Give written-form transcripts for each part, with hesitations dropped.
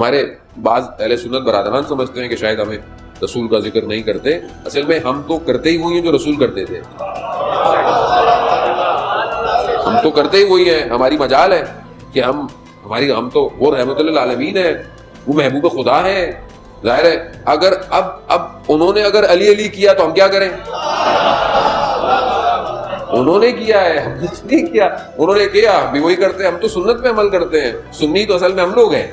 ہمارے بعض اہل سنت برادران سمجھتے ہیں کہ شاید ہمیں رسول کا ذکر نہیں کرتے، اصل میں ہم تو کرتے ہی وہی ہیں جو رسول کرتے تھے، ہم تو کرتے ہی وہی ہیں، ہماری مجال ہے کہ ہم تو وہ رحمت للعالمین ہے، وہ محبوب خدا ہے۔ ظاہر ہے اگر اب انہوں نے اگر علی کیا تو ہم کیا کریں؟ انہوں نے کیا ہے، ہم نے نہیں کیا، انہوں نے کیا بھی وہی کرتے ہیں، ہم تو سنت پہ عمل کرتے ہیں، سنی تو اصل میں ہم لوگ ہیں،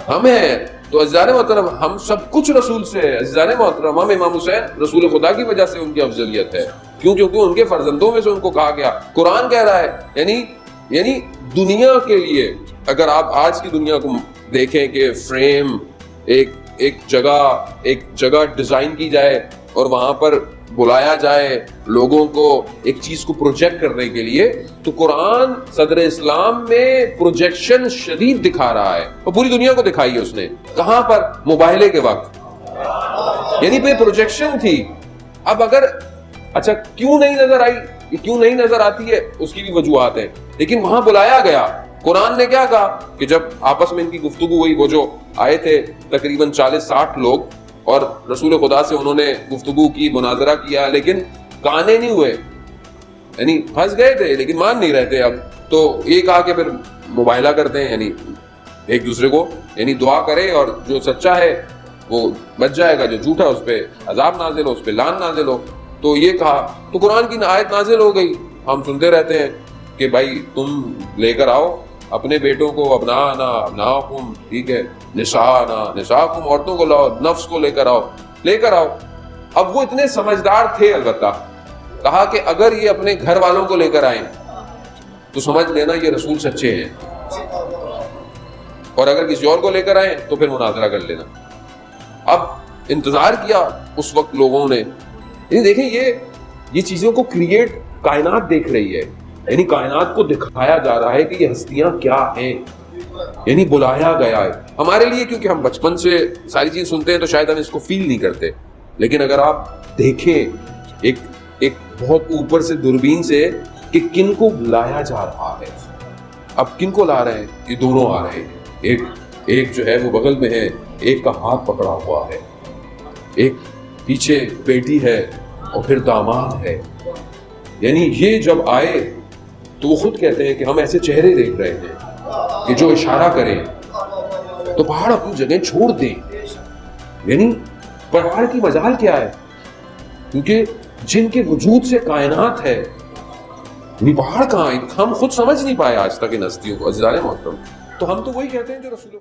ہم ہیں۔ تو عزیزان محترم ہم سب کچھ رسول سے ہے۔ عزیزان محترم ہم امام حسین رسول خدا کی وجہ سے ان کی افضلیت ہے، کیونکہ ان کے فرزندوں میں سے ان کو کہا گیا، قرآن کہہ رہا ہے، یعنی دنیا کے لیے اگر آپ آج کی دنیا کو دیکھیں کہ فریم ایک جگہ ڈیزائن کی جائے اور وہاں پر بلایا جائے لوگوں کو ایک چیز کو پروجیکٹ کرنے کے لیے، تو قرآن صدر اسلام میں پروجیکشن شدید دکھا رہا ہے، اور پوری دنیا کو دکھائی ہے اس نے۔ کہاں پر؟ مباہلے کے وقت، یعنی پہ پروجیکشن تھی۔ اب اگر اچھا کیوں نہیں نظر آئی، یہ کیوں نہیں نظر آتی ہے، اس کی بھی وجوہات ہیں، لیکن وہاں بلایا گیا۔ قرآن نے کیا کہا کہ جب آپس میں ان کی گفتگو ہوئی، وہ جو آئے تھے تقریباً 40-60 لوگ، اور رسول خدا سے انہوں نے گفتگو کی، مناظرہ کیا، لیکن کانے نہیں ہوئے، یعنی پھنس گئے تھے لیکن مان نہیں رہتے۔ اب تو یہ کہا کہ پھر مباہلہ کرتے ہیں، یعنی ایک دوسرے کو یعنی دعا کرے، اور جو سچا ہے وہ بچ جائے گا، جو جھوٹا اس پہ عذاب نازل ہو، اس پہ لعن نازل ہو۔ تو یہ کہا، تو قرآن کی آیت نازل ہو گئی۔ ہم سنتے رہتے ہیں کہ بھائی تم لے کر آؤ اپنے بیٹوں کو، ابناءکم، ٹھیک ہے، نساءکم، عورتوں کو لاؤ، نفس کو لے کر آؤ۔ اب وہ اتنے سمجھدار تھے، البتہ کہا کہ اگر یہ اپنے گھر والوں کو لے کر آئیں تو سمجھ لینا یہ رسول سچے ہیں، اور اگر کسی اور کو لے کر آئیں تو پھر مناظرہ کر لینا۔ اب انتظار کیا اس وقت لوگوں نے، یعنی دیکھیں یہ چیزوں کو کریٹ کائنات دیکھ رہی ہے، یعنی کائنات کو دکھایا جا رہا ہے کہ یہ ہستیاں کیا ہیں، یعنی بلایا گیا ہے ہمارے لیے۔ کیونکہ ہم بچپن سے ساری چیز سنتے ہیں تو شاید ہم اس کو فیل نہیں کرتے، لیکن اگر آپ دیکھیں ایک بہت اوپر سے دوربین سے کہ کن کو بلایا جا رہا ہے، اب کن کو لا رہے ہیں؟ یہ دونوں آ رہے ہیں، ایک جو ہے وہ بغل میں ہے، ایک کا ہاتھ پکڑا ہوا ہے، ایک پیچھے بیٹی ہے اور پھر داماد ہے۔ یعنی یہ جب آئے تو وہ خود کہتے ہیں کہ ہم ایسے چہرے دیکھ رہے ہیں کہ جو اشارہ کریں تو پہاڑ اپنی جگہ چھوڑ دیں۔ یعنی پہاڑ کی مجال کیا ہے؟ کیونکہ جن کے وجود سے کائنات ہے، یعنی پہاڑ کہاں ہے؟ ہم خود سمجھ نہیں پائے آج تک ان ہستیوں کو، عزیزان محترم۔ تو ہم تو وہی کہتے ہیں جو رسول